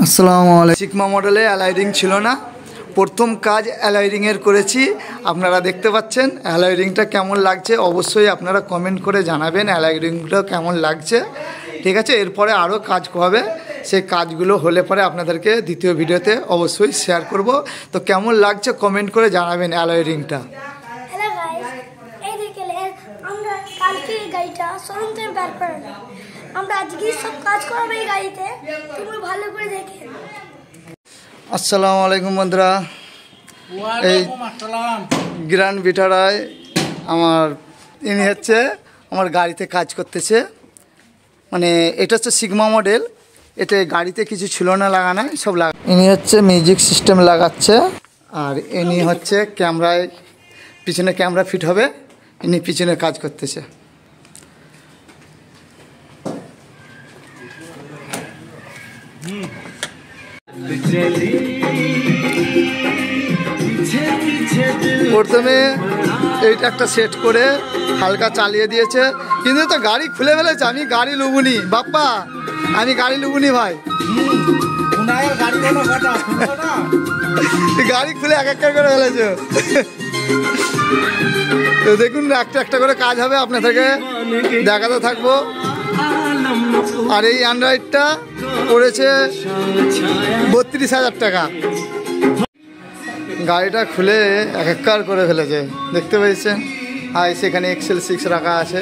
আসসালামু আলাইকুম। সিগমা মডেলে অ্যালাইডিং ছিল না, প্রথম কাজ অ্যালাইডিংয়ের করেছি। আপনারা দেখতে পাচ্ছেন অ্যালাইডিংটা কেমন লাগছে, অবশ্যই আপনারা কমেন্ট করে জানাবেন অ্যালাইডিংটা কেমন লাগছে। ঠিক আছে, এরপরে আরও কাজ হবে, সেই কাজগুলো হলে পরে আপনাদেরকে দ্বিতীয় ভিডিওতে অবশ্যই শেয়ার করব। তো কেমন লাগছে কমেন্ট করে জানাবেন অ্যালাইডিংটা। আসসালামু আলাইকুম বন্ধুরা, এই গ্র্যান্ড ভিটারায় ইনি হচ্ছে আমার গাড়িতে কাজ করতেছে। মানে এটা হচ্ছে সিগমা মডেল, এতে গাড়িতে কিছু ছিল না লাগানো, সব ইনি হচ্ছে মিউজিক সিস্টেম লাগাচ্ছে, আর ইনি হচ্ছে ক্যামেরায়, পিছনে ক্যামেরা ফিট হবে, ইনি পিছনে কাজ করতেছে। প্রথমে এইটা একটা সেট করে হালকা চালিয়ে দিয়েছে, কিন্তু তো গাড়ি খুলে ফেলেছে। আমি গাড়ি লুবুনি বাপ্পা, আমি গাড়ি লুবুনি ভাই। গাড়ি খুলে এক একটা করে ফেলেছে। তো দেখুন একটা একটা করে কাজ হবে, আপনাদেরকে দেখাতে থাকবো। আর এই অ্যান্ড্রয়েডটা পড়েছে 32,000 টাকা। গাড়িটা খুলে এক একবার করে ফেলেছে, দেখতে পেয়েছেন। আর সেখানে এক্সেল 6 রাখা আছে,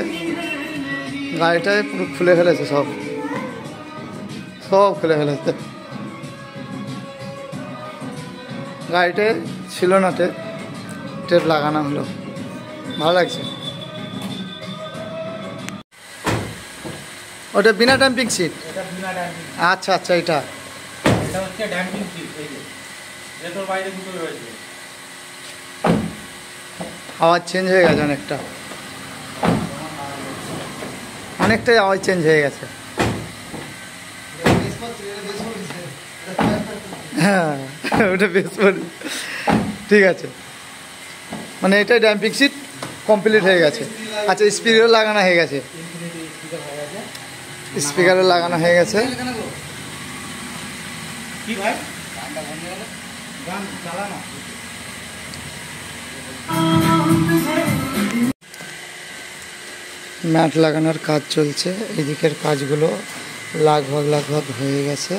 গাড়িটায় পুরো খুলে ফেলেছে, সব খুলে ফেলেছে। গাড়িটায় ছিল না টেপ লাগানো হলো, ভালো লাগছে। ওটা বিনা ড্যাম্পিং সিট। আচ্ছা আচ্ছা, এটা হচ্ছে ড্যাম্পিং সিট। এটার বাইরে দুটো রয়েছে। আওয়াজ চেঞ্জ হয়ে গেছে অনেকটাই আওয়াজ চেঞ্জ হয়ে গেছে। হ্যাঁ, ওটা বেশ ঠিক আছে। মানে এটাই ড্যাম্পিং সিট কমপ্লিট হয়ে গেছে। আচ্ছা, স্পিকারও লাগানো হয়ে গেছে, স্পিকারও লাগানো হয়ে গেছে। ম্যাট লাগানোর কাজ চলছে, এদিকের কাজগুলো লাগভাগ হয়ে গেছে।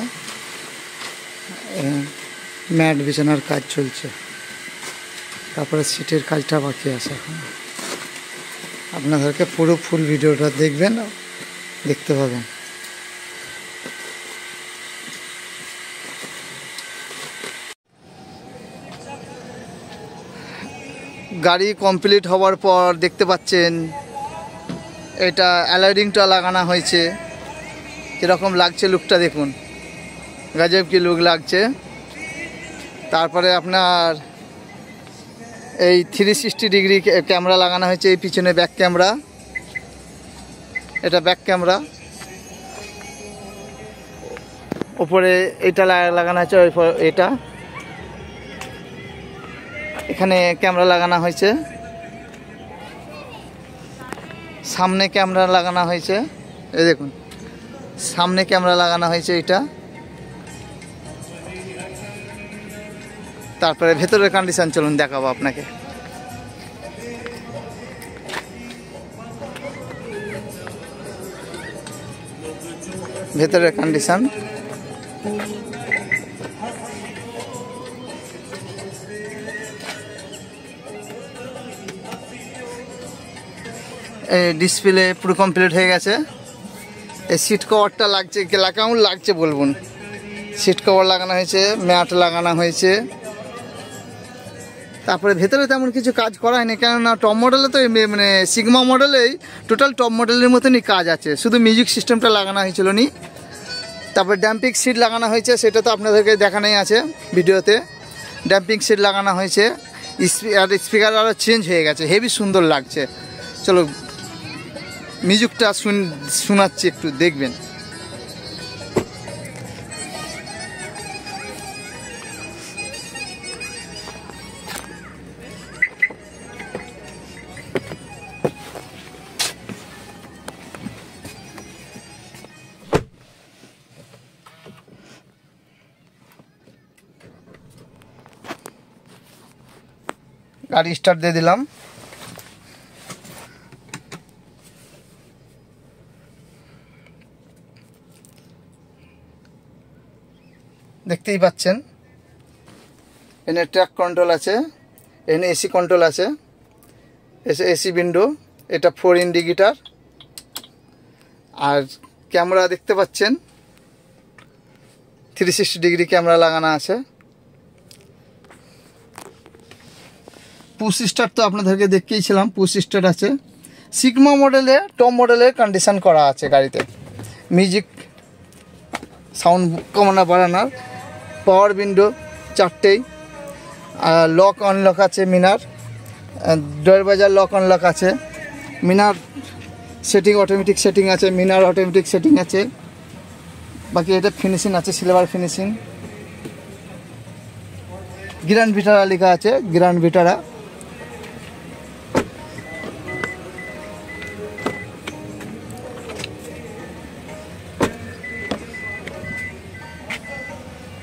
ম্যাট বিছানোর কাজ চলছে, তারপরে সিটের কাজটা বাকি আছে এখন। আপনাদেরকে পুরো ফুল ভিডিওটা দেখবেন, দেখতে পাবেন। গাড়ি কমপ্লিট হওয়ার পর দেখতে পাচ্ছেন এটা অ্যালাইডিংটা লাগানো হয়েছে। কীরকম লাগছে লুকটা দেখুন, গজব কি লুক লাগছে। তারপরে আপনার এই 360 ডিগ্রি ক্যামেরা লাগানো হয়েছে, এই পিছনে ব্যাক ক্যামেরা, এটা ব্যাক ক্যামেরা। ওপরে এটা লাগানো হয়েছে, এটা এখানে ক্যামেরা লাগানো হয়েছে, সামনে ক্যামেরা লাগানো হয়েছে। এই দেখুন সামনে ক্যামেরা লাগানো হয়েছে এটা। তারপরে ভেতরের কন্ডিশন চলুন দেখাবো আপনাকে। ভেতরের কন্ডিশন ডিসপ্লে পুরো কমপ্লিট হয়ে গেছে। এই সিট কভারটা লাগছে, কেমন লাগছে বলুন। সিট কভার লাগানো হয়েছে, ম্যাট লাগানো হয়েছে। তারপরে ভেতরে তেমন কিছু কাজ করা হয়নি, কেননা টপ মডেলে তো মানে সিগমা মডেলেই টোটাল টপ মডেলের মতনই কাজ আছে, শুধু মিউজিক সিস্টেমটা লাগানো হয়েছিল নি। তারপরে ড্যাম্পিং সিট লাগানো হয়েছে, সেটা তো আপনাদেরকে দেখানোই আছে ভিডিওতে। ড্যাম্পিং সিট লাগানো হয়েছে, স্পিকার আরও চেঞ্জ হয়ে গেছে, হেভি সুন্দর লাগছে। চলো মিউজিকটা শোনাচ্ছি, একটু দেখবেন। গাড়ি স্টার্ট দিয়ে দিলাম। দেখতেই পাচ্ছেন এখানে ট্র্যাক কন্ট্রোল আছে, এখানে এসি কন্ট্রোল আছে, এসি উইন্ডো, এটা 4 ইন্ডিকেটার। আর ক্যামেরা দেখতে পাচ্ছেন 360 ডিগ্রি ক্যামেরা লাগানো আছে। পুশ স্টার্ট তো আপনাদেরকে দেখিয়েছিলাম, পুশ স্টার্ট আছে। সিগমা মডেলে, টপ মডেলের কন্ডিশন করা আছে গাড়িতে। মিউজিক, সাউন্ড কমানো বাড়ানোর, পাওয়ার উইন্ডো 4টেই, লক আনলক আছে, মিনার দরজার লক আনলক আছে, মিনার সেটিং অটোমেটিক সেটিং আছে, মিনার অটোমেটিক সেটিং আছে। বাকি এটা ফিনিশিং আছে, সিলভার ফিনিশিং। গ্র্যান্ড ভিটারা লেখা আছে, গ্র্যান্ড ভিটারা।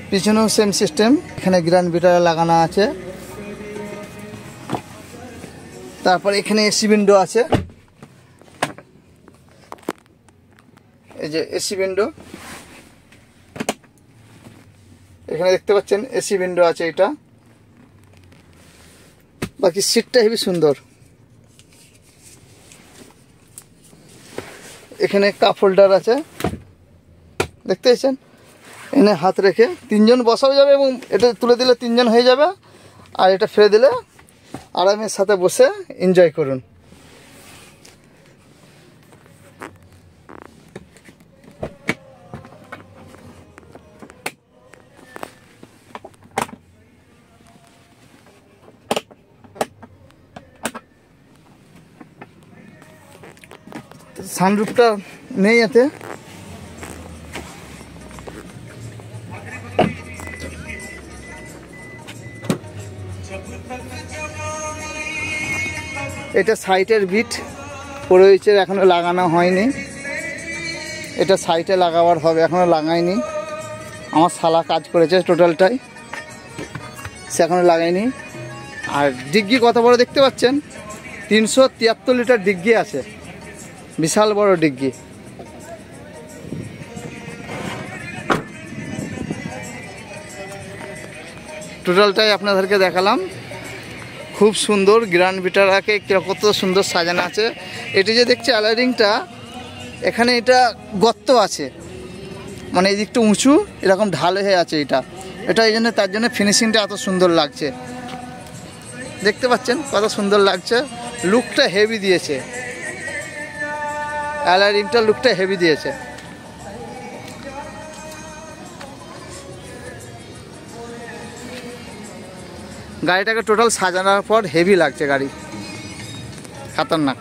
পিছনেও সেম সিস্টেম, এখানে গ্র্যান্ড ভিটারা লাগানো আছে। তারপর এখানে এসি উইন্ডো আছে, এই যে এসি উইন্ডো এখানে দেখতে পাচ্ছেন, এসি উইন্ডো আছে এটা। বাকি সিটটা হেবি সুন্দর। এখানে কাপ হোল্ডার আছে, দেখতে পাচ্ছেন। এখানে হাত রেখে 3 জন বসাও যাবে এবং এটা তুলে দিলে 3 জন হয়ে যাবে। আর এটা ফেলে দিলে আরামের সাথে বসে এনজয় করুন। সানরুফটা নেই এতে। এটা সাইটের বিট পড়ে হয়েছে, এখনো লাগানো হয়নি। এটা সাইটে লাগাবার হবে, এখনো লাগাইনি। আমার শালা কাজ করেছে টোটালটাই, সে এখনো লাগাইনি। আর ডিগ্গি কত বড় দেখতে পাচ্ছেন, 373 লিটার ডিগ্গি আছে, বিশাল বড় ডিগ্গি। টোটালটাই আপনাদেরকে দেখালাম। খুব সুন্দর, গ্র্যান্ড ভিটারাকে কত সুন্দর সাজানো আছে। এটি যে দেখছি আলারিংটা, এখানে এটা গর্ত আছে, মানে এই দিকটা উঁচু, এরকম ঢাল হয়ে আছে এটা এই জন্য, তার জন্য ফিনিশিংটা এত সুন্দর লাগছে। দেখতে পাচ্ছেন কত সুন্দর লাগছে, লুকটা হেভি দিয়েছে, অ্যালারিংটা লুকটা হেভি দিয়েছে। গাড়িটাকে টোটাল সাজানোর পর হেভি লাগছে গাড়ি, খতরনাক।